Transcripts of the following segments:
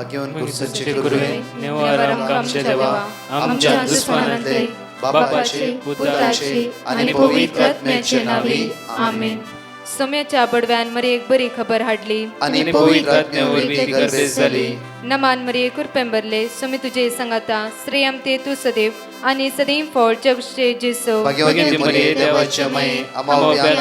भाग्यवान कुर्सचे गुरुवे निवारम आमचे देवा आमच्या दुश्मनांतले बापाचे पुत्राचे आणि पवित्र आत्म्याचे नावे आमेन. सोम्याच्या बडव्यान मरे एक बरी खबर हाडली आणि पवित्र आत्म्यावरवी गर्भेस झाली. नमान मरे कुरपेंबरले सोमी तुझे संगाता श्रेयम ते तू सदैव आणि सदैव फळ जगचे जेसो. भाग्यवती मरिये देवाच्या माये आम्हा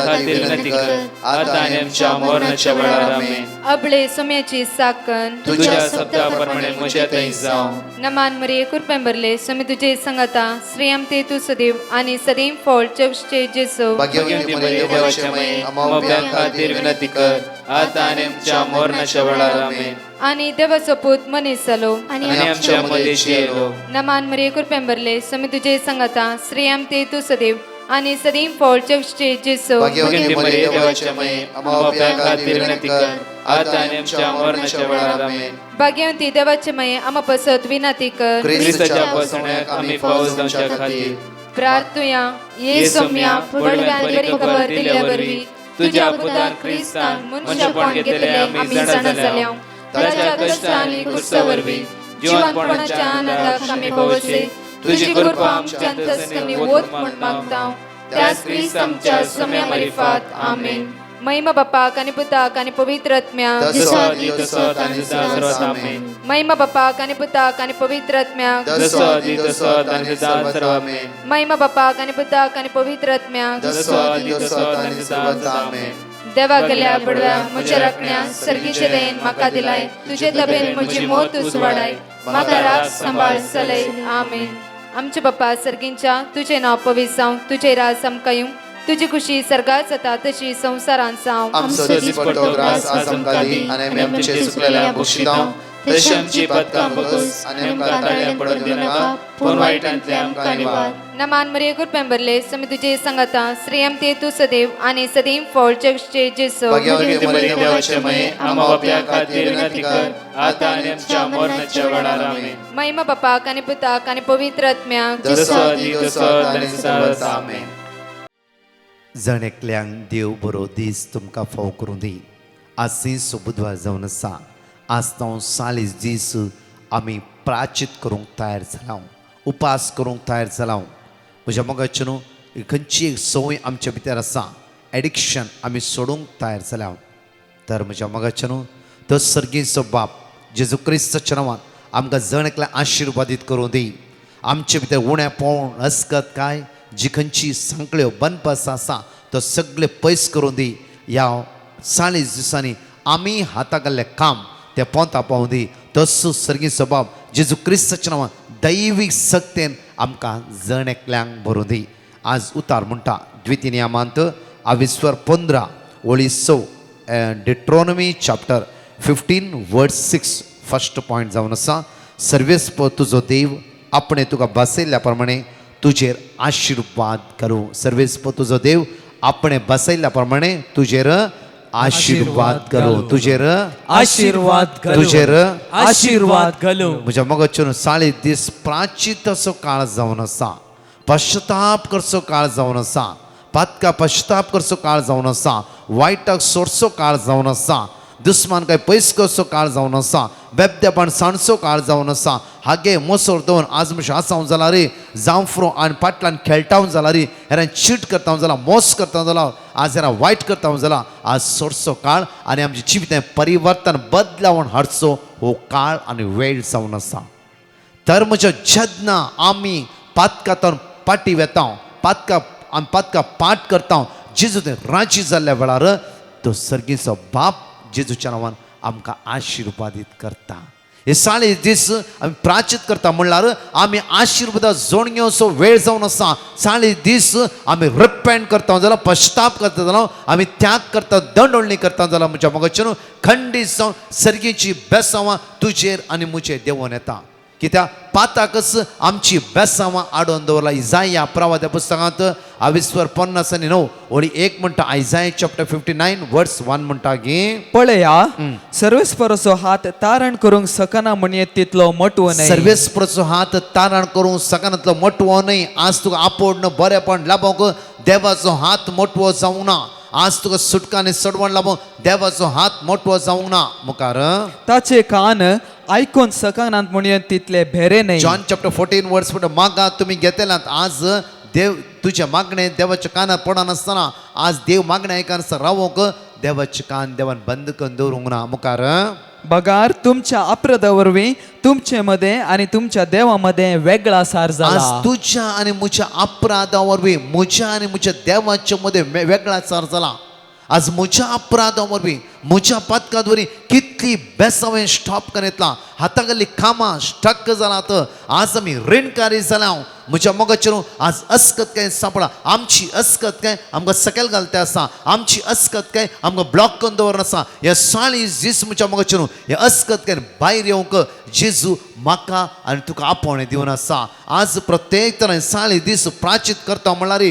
खातीर विनंती कर आता आणि आमच्या मरणाच्या वेळार आमेन. अबळे सोम्याची साकन तुझ्या शब्दाप्रमाणे म्हज्या थंय जावं. नमान मरे कुरपेंबरले सोमी तुझे संगाता श्रेयम ते तू सदैव आणि सदैव फळ जगचे जेसो. भाग्यवती मरिये देवाच्या माये आम्हा खातीर विनंती कर आता आणि आमच्या मरणाच्या वेळार आमेन. आणि देवाचो पूत मनीस जालो आणि आमच्या मध्येशी येलो. नमान मरे कुरपेंबरले सोमी तुझे संगाता श्रेयम ते तू सदैव आणि सदैव फळ जगचे जेसो. भाग्यवती मरिये देवाच्या माये आम्हा खातीर विनंती कर आता आणि आमच्या मरणाच्या वेळार आमेन. भाग्यवंती देवाचे माये आम्हा पसत विनंती कर ख्रिस्ताच्या पसण्याक आम्ही पावस जावच्या खातीर प्रार्थुया ये सोम्या पडव्यान बरी खबर दिल्या वरवी तुझ्या पुतान ख्रिस्तान मनशापण घेतले आम्ही जाणत जाल्या. ताच्या कष्ट आणि कुर्सावरवी जीवनपणाच्या आनंदाक आम्ही पवसे तुझी कृपा आमच्या अंतस्करणी वोत म्हण मागताव. त्याच ख्रिस्त आमच्या सोम्या मरिफात आमेन. महिमा बापाक आणि पुताक आणि पवित्र आत्म्याक महिमा बापाक आणि पुताक आणि पवित्र आत्म्याक महिमा बापाक आणि पुताक आणि पवित्र आत्म्याक देवा गेल्या पडव्या म्हज्या राखण्या सर्गीचे देन म्हाका दिलाय. तुझे तबेन म्हजी मोत उसवाडाय म्हाका राख सांबाळ चलय आमेन. आमचे बाप्पा सर्गींच्या तुझे नाव पवित्र जावं तुझे राज आमकां येवं तुझी खुशी सर्गात जाता तशी संसारांत जावं. आमचो दिसपट्टो ग्रास आज आमकां दी आनी आमी आमचे चुकलेल्या बक्षितांव तशी आमची पातकां बगस आनी आमकां ताळ्यान पडत दिनाका पूण वायटांतल्यान आमकां निवार. नमान मरिये कुरपेंबरले सोमी तुझे संगाता श्रेयम ते तू सदैव आणि सदैव फळ जगचे जेसो. भाग्यवती मरिये देवाचे माये आम्हा बापया खातीर विनंती कर आता आनी आमच्या मरणाच्या वेळार आमेन. महिमा बापाक आणि पुताक आणि पवित्र आत्म्याक आमेन. जण एकल्यांक देव बरो दीस तुमकां फाव करूं दी. आज दीस बुधवार जावन आसा. आज तो 40 दीस आमी प्राचित करूंक तयार जालां उपास करूंक तयार जालां. म्हज्या मोगाचे न्हू खंयची एक संवय आमच्या भितर आसा एडिक्शन आमी सोडूंक तयार जाल्या. तर म्हज्या मोगाचे न्हू तो सर्गीचो बाप जेजू क्रिस्ताच्या नांवान आमकां जण एकल्या आशिर्वादीत करूं दी. आमचे भितर उणें पोवण हसकत काय जी खंयची सांकळ्यो बंदपास आसा तो सगळे पयस करूं दी. ह्या 40 दिसांनी आमी हाताक घाल्लें काम ते पोंता पावूं दी. तसो सर्गीचो बाप जेजू क्रिस्ताच्या नांवान दैवीक सक्तेन आमकां जण एकल्यांक भरूं दी. आज उतार म्हणटा द्वितीनियमांत 15 ओळी 6 डिट्रोनॉमी चॅप्टर 15 वर्स 6 फर्स्ट पॉयंट जावन आसा. सर्वेस्प तुजो देव आपणे तुका बसयल्ल्या प्रमाणे तुजेर आशिर्वाद करूं. सर्वेस्प तुजो देव आपणे बसयल्ल्या प्रमाणे तुजेर आशिर्वाद करूं. तुजेर आशीर्वाद तुजेर आशीर्वाद घालूं. म्हज्या मोगाचेर 40 दीस प्राचीत असो काळ जावन आसा. पश्चाताप करचो काळ जावन आसा. पातका पश्चाताप करचो काळ जावन आसा. वायटाक सोडचो काळ जावन आसा. दुस्मान काय पयस करचो काळ जावन आसा. बेबदेपण सांडचो काळ जावन आसा. हागे मोसोर दोन आज म्हशें आसांव जाला रे जावं फ्रो आनी पाटलान खेळटाव जाला रे हेरान चीट करता जाला मोस करता जाला आज हेरां वायट करता जाला. आज सोडचो काळ आनी आमचें जिवितांत परिवर्तन बदलावण हाडचो हो काळ आनी वेळ जावन आसा. तर म्हज्या जदना आमी पातकांतून पाटी वेता पातकां पाट करता जेजू तें राजी जाल्ल्या वेळार तो सर्गीचो बाप जेजूच्या नांवान आमकां आशिर्वादीत करता. हे 40 दीस आमी प्राचित करता म्हणल्यार आमी आशिर्वादा जोड घेवचो वेळ जावन आसा. 40 दीस आमी रिपेंट करता जाल्यार पश्चाताप करता जाल्यार आमी त्याग करता दंडोळणी करता जाल्यार म्हज्या मोगाचेर खंडीत जावन सर्गीची बेसांवां तुजेर आनी म्हजेर देंवोन येता. कित्याक पाताकच आमची बेसांवां आडोवन दवरला. इजाया प्रवाद्या पुस्तकांत 50:9 ओळी 1 म्हणटा. आयजाया चॅप्टर 59 वर्स 1 म्हणटा की पळया सर्वेस्पराचो हात तारण करूंक सकना म्हणये तितलो मोठवो न्हय. सर्वेस्पराचो हात तारण करूंक सकनातलो मोठवो न्हय. आज तुका आपोडणं बरेंपण लाभोंक देवाचो हात मोठवो जावं ना. आज तुका सुटका आनी सडवण लाभूंक देवाचो हात मोठो जावंक ना मुखार ताचे कान ऐकून सकनात म्हणून तितले भेरे नाही. जॉन चॅप्टर 14 वर्स म्हणटा मागा तुम्ही घेतलात. आज देव तुझे मागणे देवाच्या कानात पडनासतना आज देव मागणे आयकनासतना रावोंक देवाचे कान देवान बंद करून दवरूंक ना मुखार बगार तुमच्या अपराधावरवी तुमचे मध्ये आणि तुमच्या देवामध्ये वेगळा सार झाला. आज तुझ्या आणि मुझ्या अपराधावरवी मुझ्या आणि मुझ्या देवाच्या मध्ये वेगळा सार जाला. आज मुझ्या अपराधावरवी मुझ्या पातकादवरी कितली बेसावें स्टॉप करून येतला. हातागल्ली कामां स्टक जाला. तर आज आमी ऋणकारी जाल्या. म्हज्या मोगाचेर आज अस्कत काय सापडा. आमची अस्कत काय आमकां सकयल घालता आसा. आमची अस्कत काय आमकां ब्लॉक करून दवरन आसा. हे 40 दीस म्हज्या मोगाचेर हे अस्कत काय भायर येवंक जेजू म्हाका आनी तुका आपोवणें दिवन आसा. आज प्रत्येक तरेन 40 दीस प्राचीत करता म्हणल्यार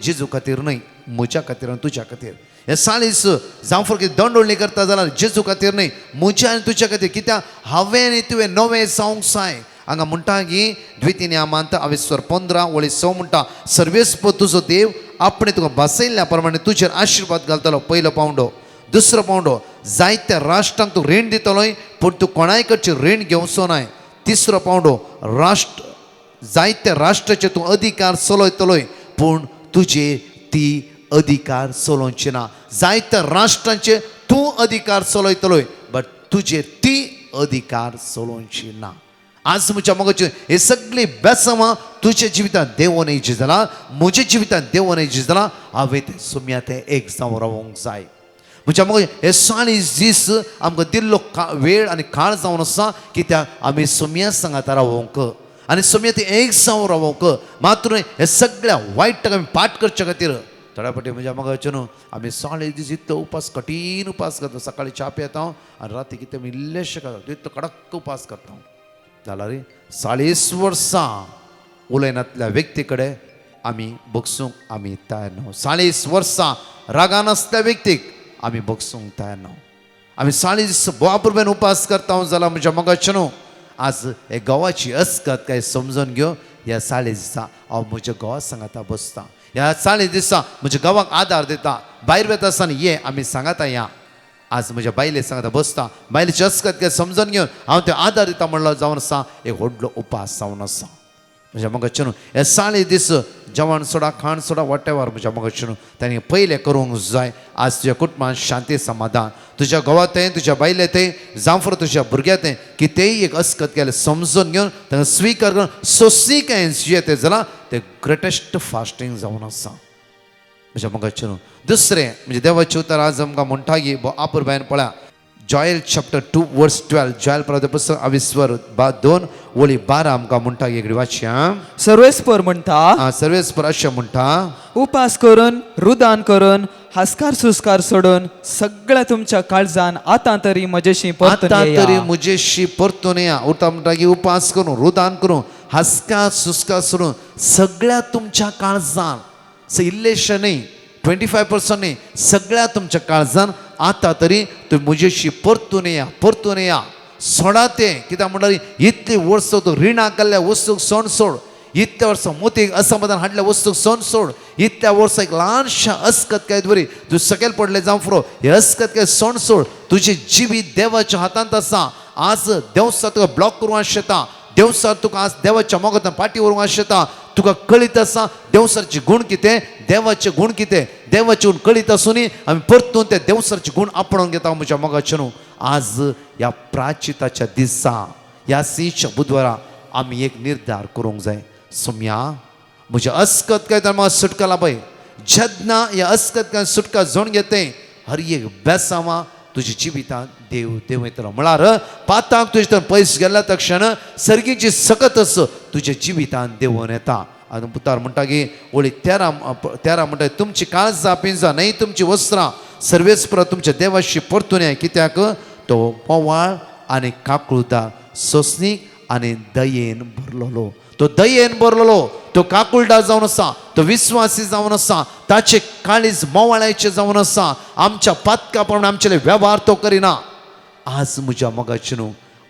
जेजू खातीर न्हय, म्हज्या खातीर आनी तुज्या खातीर. हे 40 जावं फक्त दंडोळणी करता जाल्यार जेजू खातीर न्हय, म्हज्या आनी तुज्या खातीर. कित्याक हांवें आनी तुवें नवें जावंक जाय. हांगा म्हणटा की द्वितीनियमांत 15:6 म्हणटा सर्वेस्प तुजो देव आपणे तुका बसयल्ल्या प्रमाणे तुजेर आशिर्वाद घालतलो. पयलो पावंडो. दुसरो पावंडो जायत्या राष्ट्रांक तूं रीण दितलोय पूण तूं कोणाय कडचें रीण घेवचो नाय. तिसरो पावंडो जायत्या राष्ट्राचे तूं अधिकार चलयतलोय पूण तुजे ती अधिकार चलोवचे ना. जायत्या राष्ट्रांचे तूं अधिकार चलयतलोय बट तुजे ती अधिकार चलोवची ना. आज म्हज्या मोगाचेर हे सगळी बेसांवां तुज्या जिवितांत देवून येयची जाल्यार म्हज्या जिवितांत देवून येयची जाल्यार हांवें ते सुम्या ते एक जावन रावूंक जाय. म्हज्या मोगाचेर हे 40 दीस आमकां दिल्लो वेळ आनी काळ जावन आसा कित्याक आमी सुम्या सांगात रावोंक आनी सुम्या ते एक जावन रावोंक. मात्र हे सगळ्या वायटाक आमी पाठ करचे खातीर थोड्या फावटी म्हज्या मोगाचेर आमी 40 दीस इतलो उपास कठीण उपास करता. सकाळीं च्या पियेता आनी राती कितें आमी इल्लेशें खाता इतलो कडक उपास करता. जाल्यार 40 वर्सां उलयनातल्या व्यक्ती कडेन आमी बगसूंक आमी तयार न्हू. 40 वर्सां रागान आसल्या व्यक्तीक आमी बगसूंक तयार न्हू. आमी 40 दीस बोवापुरबेन उपास करता जाल्यार म्हज्या मोगाचेर आज हे गांवाची अस्कत काय समजून घेवन ह्या 40 दिसां हांव म्हज्या गांवा सांगाता बसता. ह्या 40 दिसां म्हज्या गांवाक आदार दिता. भायर वेता आसतना ये आमी सांगाता या. आज म्हज्या बायले सांगाता बसता. बायलेची अस्कत काय समजून घेवन हांव ते आदार दिता म्हणलो जावन आसा एक व्हडलो उपास जावन आसा. म्हज्या मोगाचेर हे 40 दीस जेवण सोडा खाण सोडा वॉटेवर म्हज्या मोगाचेर ताणें पयलें करूंक जाय. आज तुज्या कुटुंबांत शांती समाधान तुज्या घोवातें तुज्या बायलेतें जावं फर तुज्या भुरग्यातें कितेंय एक अस्कत केलें समजून घेवन ताका स्विकार करून सोंसीकाय येते जाल्यार ते ग्रेटेस्ट फास्टींग जावन आसा. म्हज्या मोगाचेर दुसरें म्हणजे देवाचें उतर आज आमकां म्हणटा की आपूर बायन पळया जॉयल चॅप्टर 2 वर्स 12 जॉयल प्रवादी पुस्तक 22:12 आमकां म्हणटा की एकडी वाचया. सर्वेस्पर म्हणटा सर्वेस्पर अशें म्हणटा उपास करून रुदान करून हास्कार सुस्कार सोडून सगळ्या तुमच्या काळजान आतां तरी म्हजेशी परतून आतां येया. तरी म्हजेशी परतून या. उरता म्हणटा की उपास करून रुदान करून हास्कार सुस्कार सोडून सगळ्या तुमच्या काळजान इल्लेशें न्ही 25% न्ही सगळ्या तुमच्या काळजान आतां तरी तुम्ही म्हजेशी परतून या सोडा ते. कित्याक म्हणल्यार इतली वर्सां तूं रिणां केल्ल्या वस्तूक सण सोड. इतल्या वर्सां मोतीक असमाधान हाडल्या वस्तूक सण सोड. इतल्या वर्सां एक ल्हानशा अस्कत काय बरी तूं सकयल पडले जावं फुरो हे अस्कत काय सण सोड. तुजें जिवीत देवाच्या हातांत आसा. आज देवसा तुका ब्लॉक करूंक शकता. देवसार तुका आज देवाच्या मोगांतल्यान फाटी व्हरूंक शकता. तुका कळीत आसा देवसारचे गुण कितें देवाचे गुण कितें. देवाचे गुण कळीत आसूनय आमी परतून ते देवसारचे गुण आपणून घेता. म्हज्या मोगाचेर आज ह्या प्राचिताच्या दिसा ह्या सिंहच्या बुधवारा आमी एक निर्धार करूंक जाय. सुम्या म्हज्या अस्कत काय तर म्हाका सुटका लाभय. जेन्ना ह्या अस्कत काय सुटका जोण घेते हर एक बेसांवां तुज्या जिवितांत देव येतलो. म्हळ्यार पाताक तुजे तर पयस गेल्या तक्षण सर्गीची सकतच तुज्या जिवितांत देवून येता. आनी पुतार म्हणटा की ओळी 13 म्हणटा तुमची काळजां पिंजां न्हय तुमची वस्त्रां सर्वेस्पर तुमच्या देवाशी परतून ये. कित्याक तो पोवाळ आनी काकुळदार सोंसणीक आनी दयेन भरलेलो. तो दयेन भरलेलो तो काकुळदार जावन आसा. तो विश्वासी जावन आसा. ताचे काळीज मोवाळ्याचे जावन आसा. आमच्या पातका प्रमाणे आमचे वेव्हार तो करिना. आज म्हज्या मोगाचेर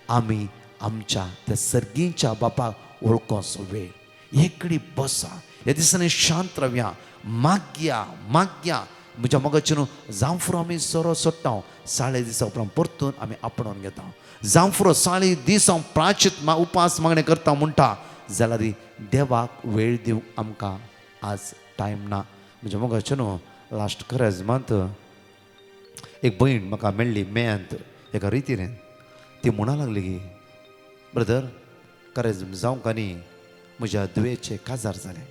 आमी आमच्या त्या सर्गीच्या बापाक वळखोचो वेळ. एकडी बसा ह्या दिसांनी शांत रावया. मागया म्हज्या मोगाचे न्हू जांफरो आमी सोरो सोडटा साळे दिसा उपरांत परतून आमी आपणावन घेता जांफरो 40 दीस हांव प्राचित उपास मागणें करता म्हणटा जाल्यार देवाक वेळ दिवंक आमकां आज टायम ना. म्हज्या मोगाचे न्हू लास्ट करेजमांत एक भयण म्हाका मेळ्ळी मेयांत एका रितीन ती म्हणूंक लागली की ब्रदर करेजम जावंक आनी म्हज्या दुयेचे काजार जाले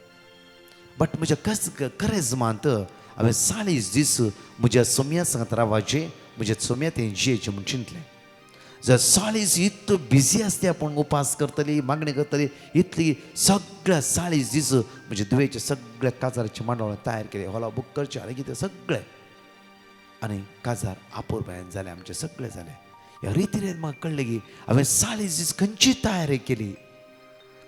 बट म्हज्या करेजमांत हांवें 40 दीस म्हज्या सोम्या सांगात रावचे म्हज्या सोम्या तें जियेचें म्हूण चिंतलें जर 40 दीस इतलो बिजी आसता आपूण उपास करतली मागणी करतली इतली सगळ्या 40 दीस म्हज्या दुयेचे सगळ्या काजाराचे मांडोळ तयार केले हॉला बूक करचे आनी कितें सगळें आनी काजार आपुरबायेन जाले आमचे सगळे जाले. ह्या रितीन म्हाका कळ्ळें की हांवें 40 दीस खंयची तयारी केली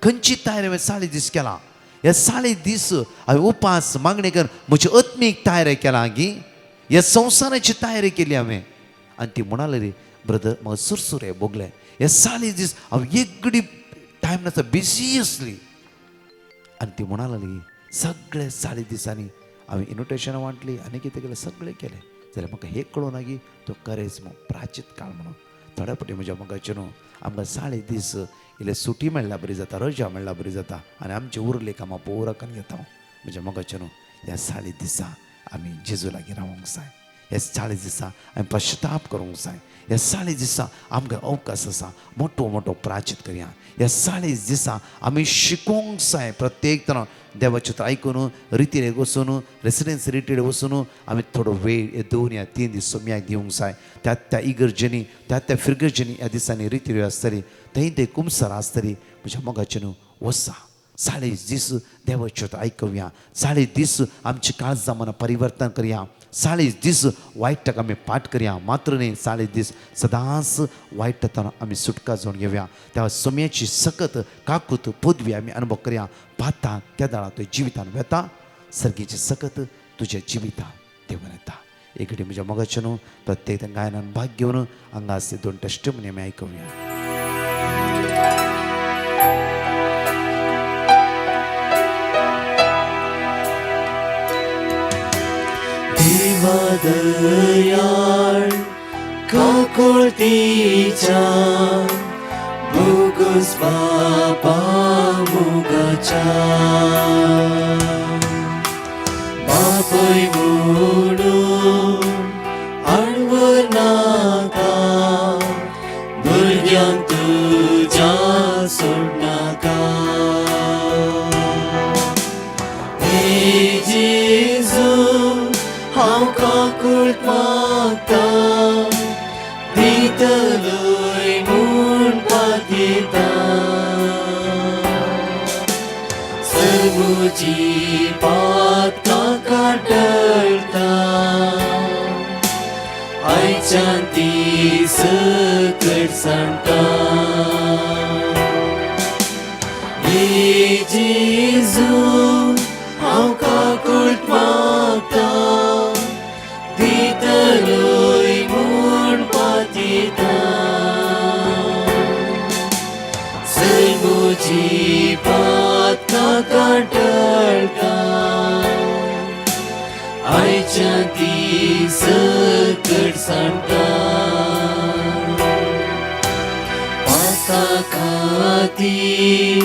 खंयची तयारी हांवें 40 दीस केला ह्या 40 दीस हांवें उपास मागणी कर म्हजी आत्मीक तयारी केला की ह्या संवसाराची तयारी केली हांवें आनी ती म्हणा रे ब्रदर म्हाका सुरसुरे भोगले हे 40 दीस हांव एकडी टायम नासता बिजी आसली आनी ती म्हणा लागली सगळे 40 दिसांनी हांवें इन्विटेशनां वांटली आनी कितें केलें सगळें केलें जाल्यार म्हाका हे कळूं ना की तो करेज प्राचीत काळ म्हणून थोड्या फावटी म्हज्या मोगाचे न्हू आमकां 40 दीस इल्ले सुटी मेळ्ळ्या बरी जाता रजा मेळ्ळ्या बरी जाता आनी आमचे उरले कामां पोराकन घेता म्हज्या मोगाचे न्हू ह्या 40 दिसां आमी जेजू लागीं रावंक जाय ह्या 40 दिसां आमी पश्चाताप करूंक जाय ह्या 40 दिसां आमकां अवकाश आसा मोठो मोठो प्राचीत करया ह्या 40 दिसां आमी शिकोवंक जाय प्रत्येक तरां देवाचें आयकून रितीन वचून रेसिडेन्सी रिटीड वचून आमी थोडो वेळ 2 या 3 दीस सोम्याक दिवंक जाय त्या इगर्जेनी त्या फिरगर्जेनी ह्या दिसांनी रिती आसतली थंय कुमसार आसतली म्हज्या मोगाचे न्हू वसा 40 दीस देवाचें आयकवया 40 दीस आमची काळजां मनां परिवर्तन करया 40 दीस वायटाक आमी पाठ करया मात्र न्ही 40 दीस सदांच वायटांतल्यान आमी सुटका जावन घेवया त्या सोम्याची सकत काकूत पदवी आमी अनुभव करया पाता केदाळा तुज्या जिवितान वेता सर्गीची सकत तुज्या जिवितान देवन येता एक म्हज्या मोगाचे न्हू प्रत्येक गायनान भाग घेवन हांगास 2 टेस्टिमनी आमी आयकवया. दयाळ काकुळतीच्या बोगस बाबा मोगाच्या बापय म्हणून आडवर नाका भुरग्यांक तुज्या सोडनाका हे जेजू हांव काकुळट मागता दितलोय म्हूण पातयेता सर्वोची पात काका टळटा आयच्यान ती सकट सांगता हे जेजू हांव काकुळट मागता दितलोय म्हूण पातयेता सर्वोची पात काका टळटा आयच्यान ती सकट सांगता पाता खातीर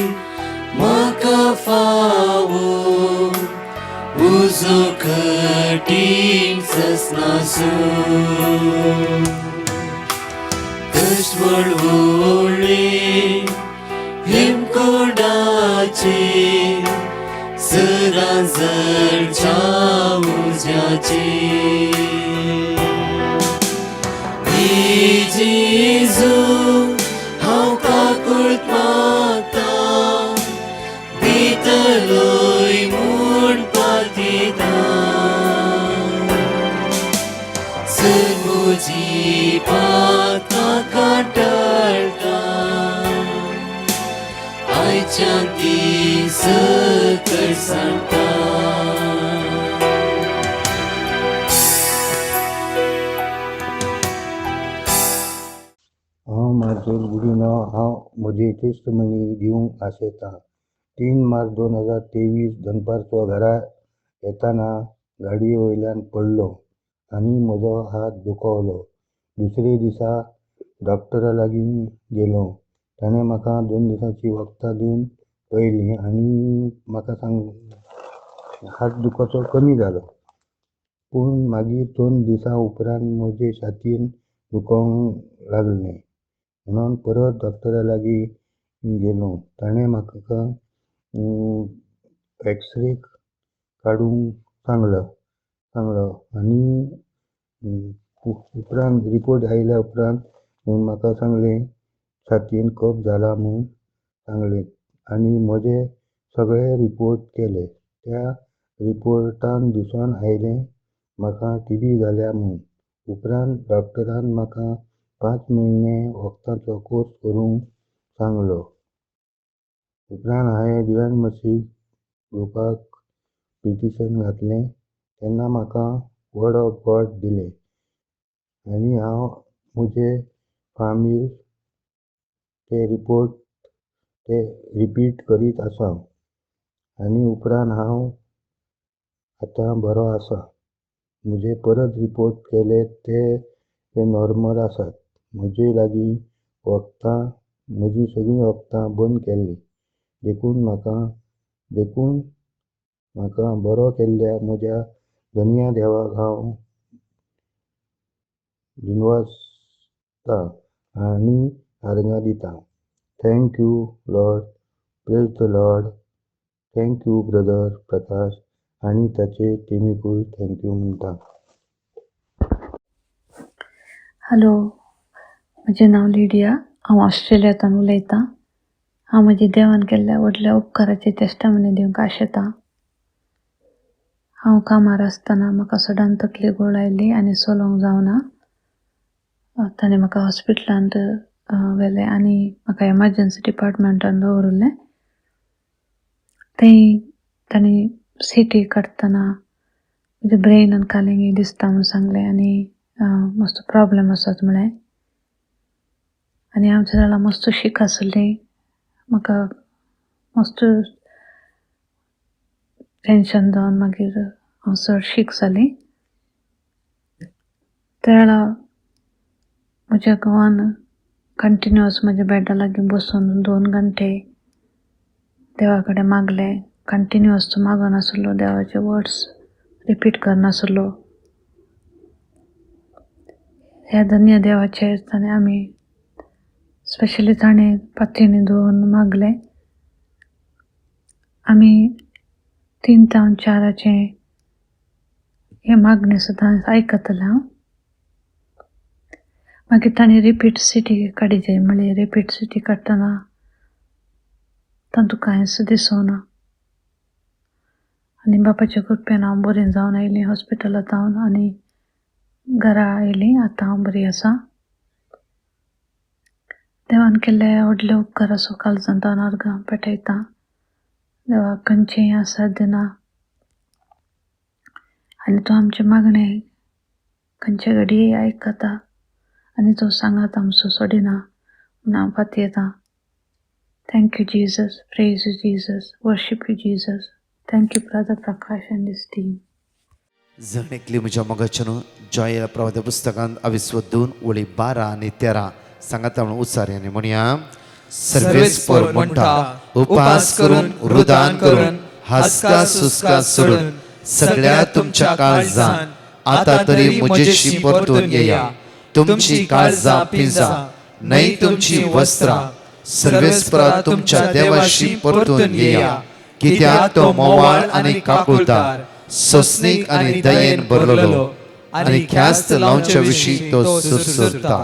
म्हाका फावो उजो कठीण ससनासो कश्ट व्हडले हिमकोडाचे सरांजरच्या उज्याचे हे जेजू हांव काकुळट मागता दितलोय म्हूण पातयेता सर्वोची पात काका टळटा आयच्यान ती सकट सांगता हांव मार्शल गुडिनो हांव म्हजी टेस्टमनी दिवंक आशेता 3 मार्च 2023 दनपारचो घरा येताना गाडये वयल्यान पडलो आनी म्हजो हात दुखवलो. दुसरे दिसा डॉक्टरा लागीं गेलो. ताणें म्हाका 2 दिसांची वखदां दिवन पळयलीं आनी म्हाका हात दुखोवचो कमी जालो. पूण मागीर 2 दिसां उपरांत म्हजे छातयेन दुखोवंक लागलें. म्हणून परत डॉक्टरा लागीं गेलो. ताणें म्हाका एक्सरे काडूंक सांगलो आनी उपरांत रिपोर्ट आयल्या उपरांत म्हाका सांगलें छातयेन कफ जाला म्हूण सांगलें आनी म्हजे सगळे रिपोर्ट केले. त्या रिपोर्टान दिसून आयलें म्हाका TB जाल्या म्हूण. उपरांत डॉक्टरान म्हाका 5 म्हयने वखदांचो कोर्स करूंक सांगलो. उपरांत हांवें दिव्यान मसीक घेवपाक पिटिशन घातलें तेन्ना म्हाका वर्ड ऑफ गॉड दिलें आनी हांव म्हजे फामील ते रिपोर्ट रिपीट करीत आसां आनी उपरांत हांव आतां बरो आसां. म्हजे परत रिपोर्ट केले ते नॉर्मल आसात. म्हजे लागीं म्हजी सगळीं वखदां बंद केल्लीं. देखून म्हाका बरो केल्ल्या म्हज्या धन्य देवाक हांव दिनवासता आनी आर्गां दितां. Thank you lord, praise the lord. Thank you brother Prakash आनी ताचे टिमीकूय थँक यू म्हणटा. हॅलो, म्हजें नांव लिडिया. हांव ऑस्ट्रेलियांतल्यान उलयतां. हांव म्हजी देवान केल्ल्या व्हडल्या उपकाराची टेस्टामनी दिवंक आशेतां. हांव कामार आसतना म्हाका सडन तकली घुंवळ आयली आनी चलोवंक जावना. ताणें म्हाका हॉस्पिटलांत व्हेलें आनी म्हाका एमर्जन्सी डिपार्टमेंटान दवरलें. थंय तांणी CT काडटना म्हज्या ब्रेन आनी कालिंगी दिसता म्हूण सांगलें आनी मस्त प्रॉब्लेम आसात म्हळें. आनी हांव त्या वेळार मस्त शीक आसली. म्हाका मस्त टेन्शन जावन मागीर हांव चड शीक जाली. त्या वेळार म्हज्या घोवान कंटिन्युअस म्हज्या बेडा लागीं बसून 2 घंटे देवा कडेन मागलें. कंटिन्युअस तो मागनासलो, देवाचे वर्ड्स रिपीट करनासलो. ह्या धन्य देवाचेर ताणें आमी स्पेशली ताणें पातयेनी दवरून मागलें. आमी 3 ते 4 हे मागणें सुद्दां आयकतलें हांव. मागीर ताणें रिपीट CT काडिचे म्हणलें. रिपीट CT काडटना तातूंत कांयच दिसूना आनी बापाच्या कृपेन हांव बरी जावन आयलीं हॉस्पिटलांत आनी घरा आयलीं. आतां हांव बरी आसां. देवान केल्ले व्हडले उपकार आसूं काळजांत हांव अर्गां पेटयतां. देवाक खंयचेय आसार दिना आनी तो आमचे मागणें खंयचे घडये आयकता आनी तो सांगात आमचो सोडिना म्हूण हांव पातयेतां. Thank you Jesus, praise you Jesus, worship you Jesus. Thank you brother Prakash and this team. जणेकली म्हज्या मोगाच्यान जॉयल प्रवाद पुस्तकांत 22 ओळी 12 आनी 13 सांगाता म्हणून उच्चार्यानी म्हणया. सर्वेस्पर म्हणटा, उपास करून रुदान करून हासका सुस्का सोडून सगळ्या तुमच्या काळजान आता तरी म्हजेशी परतून येया. तुमची काळजां पिंजा, नाही तुमची वस्त्रां. सर्वेस्परा तुमच्या देवाशी परतून येया. कित्याक तो मोवाळ आनी काकुळदार, सोंसणीक आनी दयेन भरलेलो आनी ख्यास्त लावच्या विशीं तो सुरसुरता.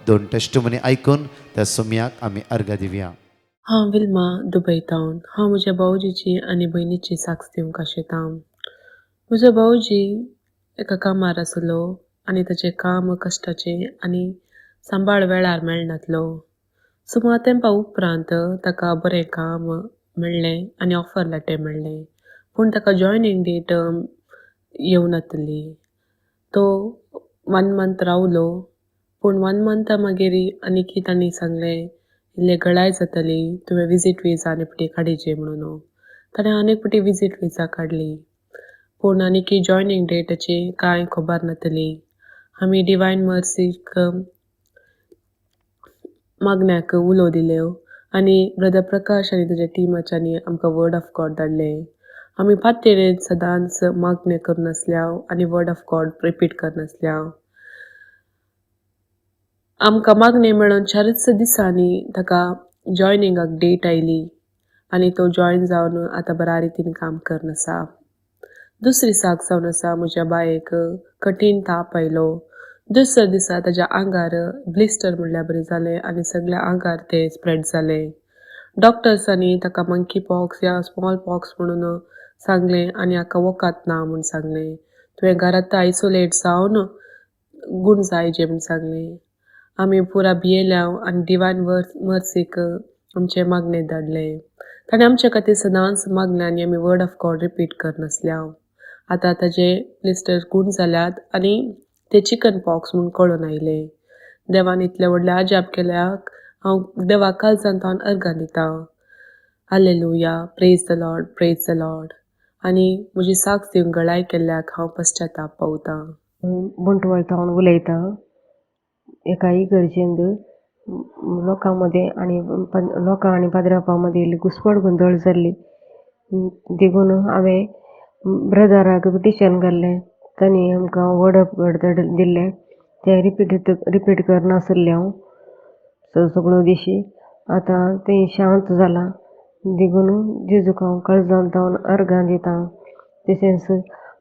2 टेस्टमनी आयकून त्या सोम्याक आमी अर्घ दिवया. हांव विल्मा दुबयतावन. हांव म्हज्या भावजीची आनी भयणीची साक्ष दिवंक आशेतां. म्हजो भावजी एका कामार आसलो आनी ताचें काम कश्टाचें आनी सांबाळ वेळार मेळनासलो. सुमार तेंपा उपरांत ताका बरें काम मेळ्ळें आनी ऑफर लेटर मेळ्ळें. पूण ताका जॉयनिंग डेट येवनासली. तो 1 मंथ रावलो. पूण 1 मंथा मागीर आनीक तांणी सांगलें इल्लें गळाय जातली, तुवें विजीट विजा आनी फाटीं काडीची म्हणून. ताणें आनीक फाटीं विजीट विजा काडली. पूण आनीकी जॉयनिंग डेटाची कांय खबर नातली. आमी डिवायन मर्सीक मागण्याक उलो दिल्यो आनी ब्रदर प्रकाश आनी ताच्या टिमाच्यांनी आमकां वर्ड ऑफ गॉड धाडले. आमी पातेरेन सदांच मागणे करनासल्याव आनी वर्ड ऑफ गॉड रिपीट करनासल्याव. आमकां मागणे मेळोन 4च दिसांनी ताका जॉयनिंगाक डेट आयली आनी तो जॉयन जावन आतां बऱ्या रितीन काम करनासा. दुसरी साक जावन आसा म्हज्या बायेक कठीण ताप आयलो. दुसऱ्या दिसा ताच्या आंगार ब्लिस्टर म्हणल्यार बरें जालें आनी सगळ्या आंगार ते स्प्रेड जाले. डॉक्टर्सांनी ताका मंकी पॉक्स या स्मॉल पॉक्स म्हणून सांगलें आनी हाका वखद ना म्हूण सांगलें. तुवें घरांत आयसोलेट जावन गूण जायचें म्हूण सांगलें. आमी पुरा भियेल्याव आनी डिवायन मर्सीक आमचे मागणे धाडले. ताणें आमचे खातीर सदांच मागलें आनी आमी वर्ड ऑफ गॉड रिपीट करनासल्याव. आतां ताजे ब्लिस्टर गूण जाल्यात आनी ते चिकन पॉक्स म्हूण कळून आयले. देवान इतले व्हडले आजाप केल्याक हांव देवाक काळजान तावन अर्गां दिता. Hallelujah, praise the lord, praise the Lord. आनी म्हजी साक्ष दिवंक गळाय केल्ल्याक हांव पश्चाताप पावतां. बुंटवळ तावन उलयतां. एका इगर्जेंत लोकां मदें आनी लोकां आनी पाद्रांवां मदें इल्ली घुसपड गोंदळ जाल्ली. देखून हांवें ब्रदराक पिटिशन घाल्लें. तांणी आमकां वर्ड ऑफ गॉड दिल्लें. तें रिपीट करनासल्लें हांव सगळो दिशी. आतां तें शांत जालां. देखून जेजूक हांव काळजान तावन अर्गां दितां. तशेंच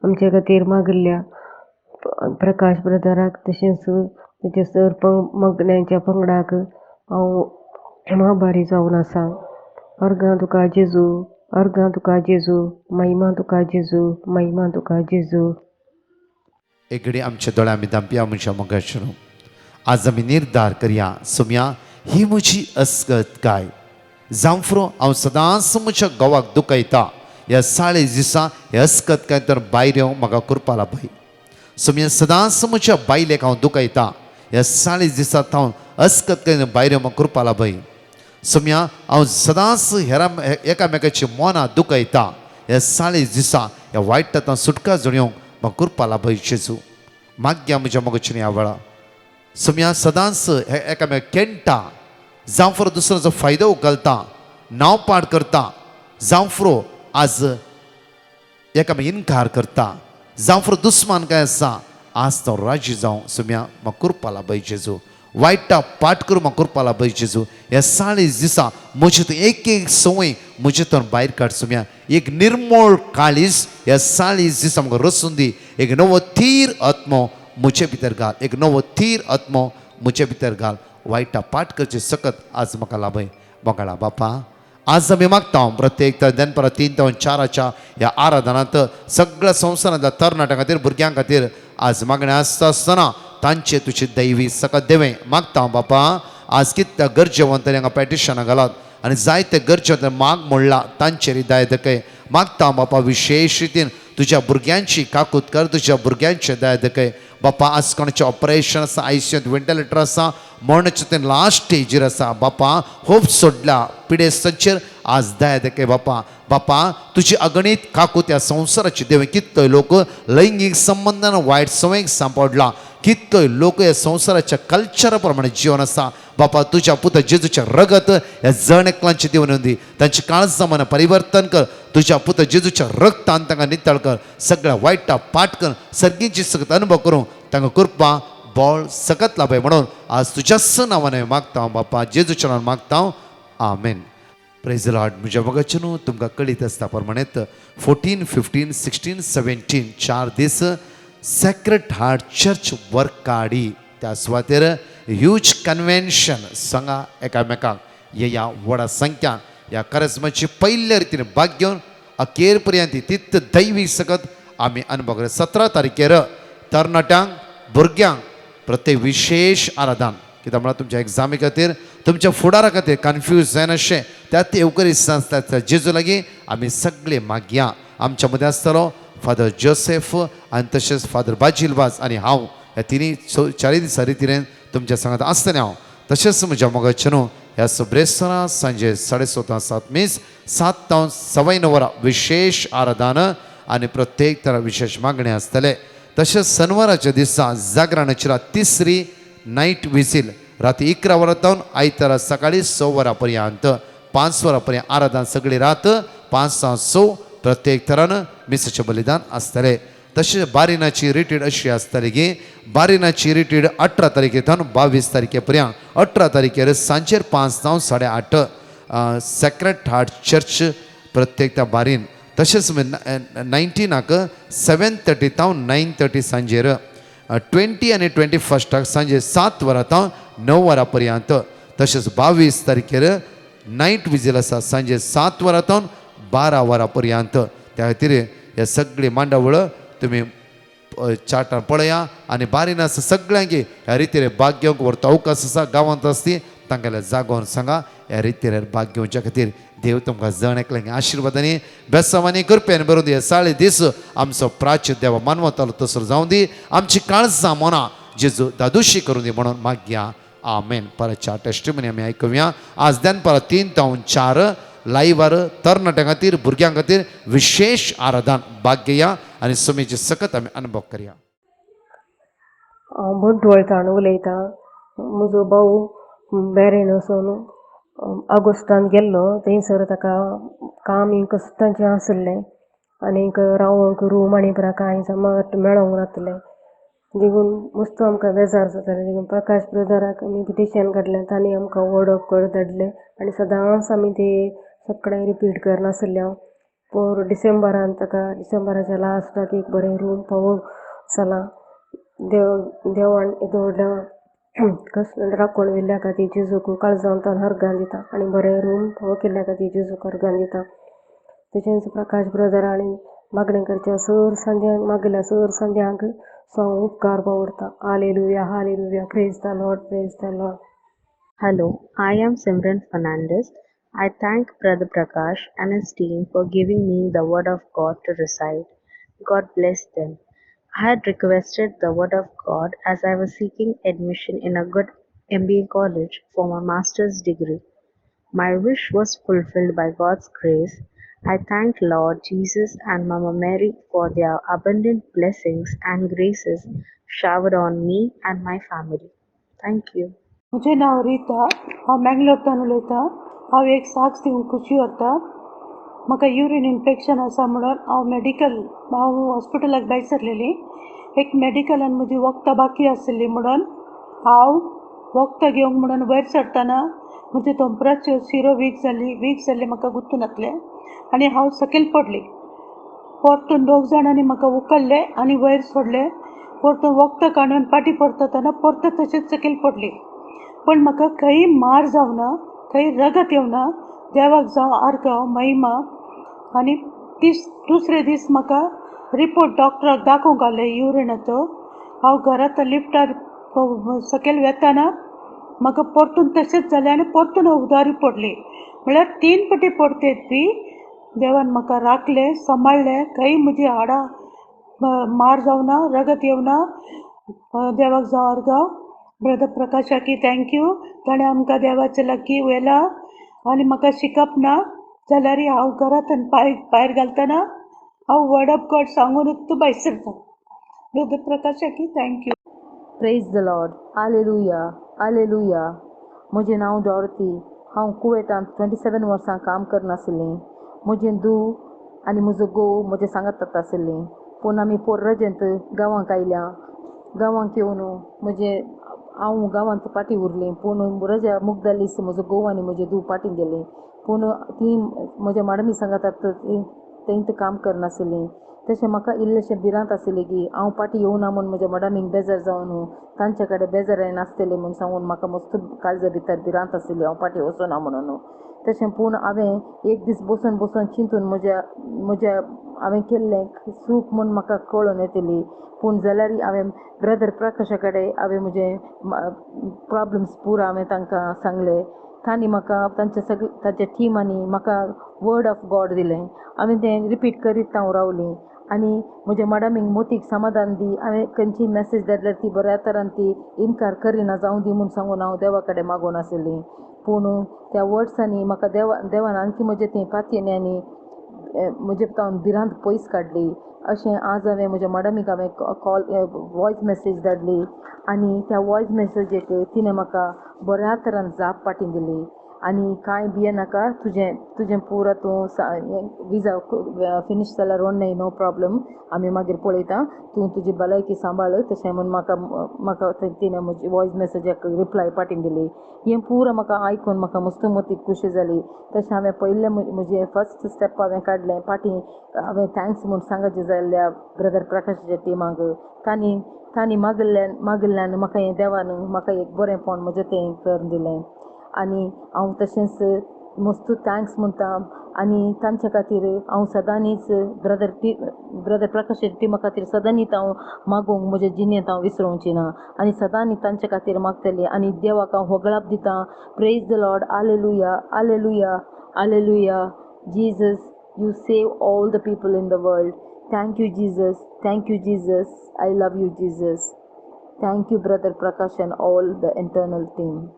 आमचे खातीर मागिल्ल्या प्रकाश ब्रदराक तशेंच तेचे सर मगण्याच्या पंगडाक हांव आभारी जावन आसा. अर्गां तुका जेजू, अर्गां तुका जेजू, महिमा तुका जेजू, महिमा तुका जेजू. एक घडी आमच्या दोळ्या आमी धांपया म्हज्या मोगाचेर. आज आमी निर्धार करया, सुम्या ही म्हजी अस्गत काय. जावं फुरो हांव सदांच म्हज्या घोवाक दुखयता. ह्या 40 दिसां हे अस्गत काय तर भायर येवं म्हाका करपा लाय. सुम्या सदांच म्हज्या बायलेक हांव दुखयता. ह्या 40 दिसांत हांव अस्गत काय भायर येवं म्हाका करपा लाय. सुम्या हांव सदांच एकामेकाची मनां दुखयता. ह्या 40 दिसां ह्या वायटांत सुटका जळोवंक म्हाका करपा लाय जेजू. मागया म्हज्या मोगाचेर ह्या वेळा. सुम्या सदांच एकामेक केंटा. जावं फुरो दुसऱ्याचो फायदो उखलता, नांव पाड करता. जावं फुरो आज एकामेक इन्कार करता. जावं फुरो दुस्मान काय आसा. आज तो राजी जावं सुम्या म्हाका करपा लाय जेजू. वायटा पाठ करून म्हाका करपा लाय जेजू. ह्या 40 दिसां म्हजे एक संवय म्हजेतून भायर काड सुम्या. एक निर्मळ काळीज ह्या 40 दिसां म्हाका रसून दी. एक नवो थीर आत्मो म्हजे भितर घाल. एक नवो थीर आत्मो म्हजे भितर घाल. वायटा पाठ करचे सकत आज म्हाका लाभय. मोगाळा बापा, आज आमी मागता प्रत्येक दनपरा 3 ते 4 ह्या आराधनांत सगळ्या संवसारांतल्या तरणाट्यां खातीर, भुरग्यां खातीर आज मागणें आसता आसतना तांचे तुजी दैवी सकत देवें. मागता बापा, आज कितल्या गरजेवंतांनी हांगा पॅटिशनां घालात आनी जायते गरजेवंत माग मोडला तांचेर दया दखय. मागता बापा विशेश रितीन तुज्या भुरग्यांची काकूत कर. तुज्या भुरग्यांचे दया दखय. बापा आज कोणाचें ऑपरेशन आसा, आयसीयूंत वेंटिलेटर आसा, मरणाचे ते लास्ट स्टेजीर आसा. बापा होप सोडला पिडेस्तांचेर आज दया दखय. बापा तुजी अगणीत काकूत ह्या संवसाराची देवे. कितलोय लोक लैंगीक संबंधान वायट संवयेक सांपडला. कितलोय लोक ह्या संवसाराच्या कल्चरा प्रमाणे जीवन आसा. बापा तुज्या पुत जेजूच्या रगत ह्या जण एकलांची देवन दी. तांची काळजां मनां परिवर्तन कर. तुज्या पुत जेजूच्या रगतान तांकां नितळ कर. सगळ्या वायटा पाठ कर. सर्गीची सकत अनुभव करूं तांकां करपा बळ सकत लाभय म्हणून आज तुज्याच नांवान मागता बापा. जेजूच्या नांवान मागता. आमेन. Praise the lord. म्हज्या मोगाचेर न्हू तुमकां कळीत आसता प्रमाणे 14, 15, 16, 17 4 दीस सेक्रेट हार्ट चर्च वर्काडी. त्या सुवातेर ह्यूज कन्वेन्शन सांगा एकामेकाक. ह्या व्हडा संख्यान ह्या कार्यक्रमाची पयल्या रितीन भाग घेवन अखेर पर्यंत तित दैवी सकत आमी अनुभव करता. 17 तारखेर तरणाट्यांक, भुरग्यांक प्रत्येक विशेष आराधन. कित्याक म्हळ्यार तुमच्या एग्जामी खातीर, तुमच्या फुडारा खातीर कन्फ्यूज जायना अशें त्यात येवकरी संस्था जेजू लागीं आमी सगळे मागया. आमच्या मदें आसतलो फादर जोसेफ आनी तशेंच फादर बाजिलवाज आनी हांव ह्या 3-4 दिसां रितीन तुमच्या सांगात आसतलें हांव. तशेंच म्हज्या मोगाचेर ह्या सुब्रेस्तारा सांजे 7:30 7 ते 9 विशेष आराधन आणि प्रत्येक तरा विशेष मागणे आसतले. तशेंच शनिवाराच्या दिसा जागरणाची रात तिसरी नाईट विजील राती 11 वरां आयतारा सकाळी 6 वरां पर्यंत 5 वरां पर्यंत आराधना सगळी रात 5 सावन 6 प्रत्येक तरान मिसाचें बलिदान आसतलें. तशेंच बारिनाची रिट्रीट अशी आसतली की बारिनाची रिट्रीट 18 तारखेथान 22 तारखे पर्यंत 18 तारखेर सांजेर 5 जावन 8:30 सेक्रेट हार्ट चर्च प्रत्येक त्या बारीन. तशेंच 19 7:30 जावन 9:30 सांजेर 20 आनी 21 सांजे 7 वरां जावन 9 वरां पर्यंत. तशेंच 22 तारखेर नाईट विजील आसा सांजे 7 वरां जावन 12 वरां पर्यंत. त्या खातीर हे सगळी मांडावळ तुमी चार्टान पळया आनी बारीन आसा सगळ्यांक ह्या रितीर भाग घेवंक व्हरता अवकाश आसा गांवांत आसती तांकां जागोवन सांगा ह्या रितीर भाग घेवच्या खातीर. देव तुमकां जण एकल्यांक आशिर्वादांनी बेसांवांनी कृपेन भरून दी. साळे दीस आमचो प्राच्य देवा मानवतालो तसो जावं दी. आमची काळजां मनां जेजू दादोशी करून दी म्हणून मागया. आमेन. परतच्या टेस्टिमनी आमी आयकुया. आज दनपारां 3 जावन 4 लायव्हार तरणाट्यां खातीर भुरग्यां खातीर विशेष आराधन भाग घेया आनी सुमेचे सकत आमी अनुभव करया. हांव बोड्डवळतान उलयतां. म्हजो भाऊ बेरेन वचून ऑगस्टान गेल्लो. थंयसर ताका काम कश्टाचें आसलें आनीक रावंक रूम आनी कांय मेळोंक नासलें. देखून मस्त आमकां बेजार जातालें. देखून प्रकाश ब्रदराक आमी पिटिशन काडलें. तांणी आमकां वर्ड ऑफ गॉड धाडलें आनी सदांच आमी ते सगळें रिपीट करनासलें. हांव पोर डिसेंबरान ताका डिसेंबराच्या लास्टाक एक बरें रूम फावो जालां. देवान दवरल्या राखण वेल्ल्या खातीर जेजूक काळजांतान हरगां दिता आनी बरें रूम फावो केल्ल्या खातीर जेजूक हरगां दिता. तशेंच प्रकाश ब्रदर आनी मागणेकरच्या सर संद्यांक मागल्या सर संद्यांक सो उपकार बावडता. Hallelujah hallelujah. Praise the lord praise the lord. Hello, I am Simran Fernandez. I thank Brother Prakash and his team for giving me the Word of God to recite. God bless them. I had requested the Word of God as I was seeking admission in a good MBA college for my master's degree. My wish was fulfilled by God's grace. I thank Lord Jesus and Mama Mary for their abundant blessings and graces showered on me and my family. Thank you. म्हजें नांव रिता. हांव मँगलोरतान उलयतां. हांव एक साक्ष दिवंक खुशी व्हरतां. म्हाका urine infection आसा म्हणून हांव हॉस्पिटलाक भायर सरलेलीं. एक मेडिकलान म्हजी वखदां बाकी आसली म्हणून हांव वखदां घेवंक म्हणून वयर सरतना म्हजे तोंपराच्यो शिरो वीक जाल्ली म्हाका गुर्तू नासलें आनी हांव सकयल पडली. परतून 2 जाणांनी म्हाका उखल्लें आनी वयर सोडलें. परतून वखदां काडून पाटी परतना परत तशेंच सकयल पडली. पण म्हाका खंय मार जावना, खंय रगत येवना. देवाक जावं आर्गांव महिमा. आनी दुसरे दीस म्हाका रिपोर्ट डॉक्टराक दाखोवंक आसले युरिनाचो. हांव घरांत लिफ्टार सकयल वेताना म्हाका परतून तशेंच जालें आनी परतून उदारी पडली. म्हळ्यार 3 फावटी पडटेत बी देवान म्हाका राखलें सांबाळलें. खंय म्हजी हाडां मार जावना, रगत येवना. देवाक जावं आर्गांव. ब्रदर प्रकाशाकी थँक्यू. ताणें आमकां देवाचे लागीं व्हेला आनी म्हाका शिकप ना जाल्यार हांव घरांत भायर घालतना हांव वर्ड ऑफ गॉड सांगूनच भायर सरता. ब्रदर प्रकाशाकी thank you. Praise the lord. Hallelujah hallelujah. म्हजें नांव डॉरती. हांव कुवेटांत 27 वर्सां काम करनासलें. म्हजें धूव आनी म्हजो घोव म्हजे सांगात आसलीं. पूण आमी रजेंत गांवांक आयल्या. गांवांक येवन हांव गांवांत पाटी उरलीं. पूण रजा मुग जाल्ली म्हजो घोव आनी म्हजे धूव पाटीन गेलीं. पूण तीं म्हज्या माडमी सांगात थंय काम करनासलीं. तशें म्हाका इल्लेशें भिरांत आसलें की हांव पाटी येवना म्हूण म्हज्या मडमीक बेजार जावन तांचे कडेन बेजाराय नासतलें म्हूण सांगून म्हाका मस्त काळजा भितर भिरांत आसली हांव पाटी वचना म्हणून. तशें पूण हांवें एक दीस बसून चिंतून म्हज्या हांवें केल्लें सूख म्हूण म्हाका कळून येतली. पूण जाल्यार हांवें ब्रदर प्रकाशा कडेन हांवें म्हजे प्रॉब्लम्स पुरो हांवें तांकां सांगले. तांणी म्हाका तांच्या टिमांनी म्हाका वर्ड ऑफ गॉड दिलें. हांवें तें रिपीट करीत हांव रावलीं आनी म्हज्या मडमीक मोतीक समाधान दी. हांवें खंयची मॅसेज धाडल्यार ती बऱ्या तरान ती इन्कार करिना जावं दी म्हूण सांगून हांव देवा कडेन मागून आसलीं. पूण त्या वर्ड्सांनी म्हाका देवान आणखी म्हजे थंय पातयेनी म्हजे हांव भिरांत पयस काडली. अशें आज हांवें म्हज्या मॅडमीक हांवें कॉल वॉयस मेसेज धाडली आनी त्या वॉयस मेसेजीक तिणें म्हाका बऱ्या तरान जाप पाटी दिली आनी कांय भियेनाका, तुजें पुरो तूं विजा फिनीश जाल्यार व्हडलें नो प्रॉब्लम, आमी मागीर पळयता, तूं तुजी भलायकी सांबाळ तशें म्हूण म्हाका तिणें म्हजी वॉयस मेसेजाक रिप्लाय पाटीन दिली. हें पुरो म्हाका आयकून म्हाका मस्तमतीक खुशी जाली. तशें हांवें पयलें म्हजें फस्ट स्टेप हांवें काडलें फाटीं. हांवें थँक्स म्हूण सांगचें जाल्ल्या ब्रदर प्रकाशाच्या टिमाक. तांणी मागिल्ल्यान म्हाका हें देवान म्हाका एक बरेंपण म्हजें तें करून दिलें आनी हांव तशेंच मस्त थँक्स म्हणटा आनी तांचे खातीर हांव सदांनीच ब्रदर प्रकाशाच्या टिमा खातीर सदांनीच हांव मागूंक म्हज्या जिणेंत हांव विसरोवची ना आनी सदांनी तांचे खातीर मागतलें आनी देवाक हांव होगळाप दितां. Praise the lord, hallelujah, hallelujah, hallelujah. Jesus, you save all the people in the world. Thank you, Jesus. Thank you, Jesus. I love you, Jesus. Thank you, Brother Prakash and all the internal team.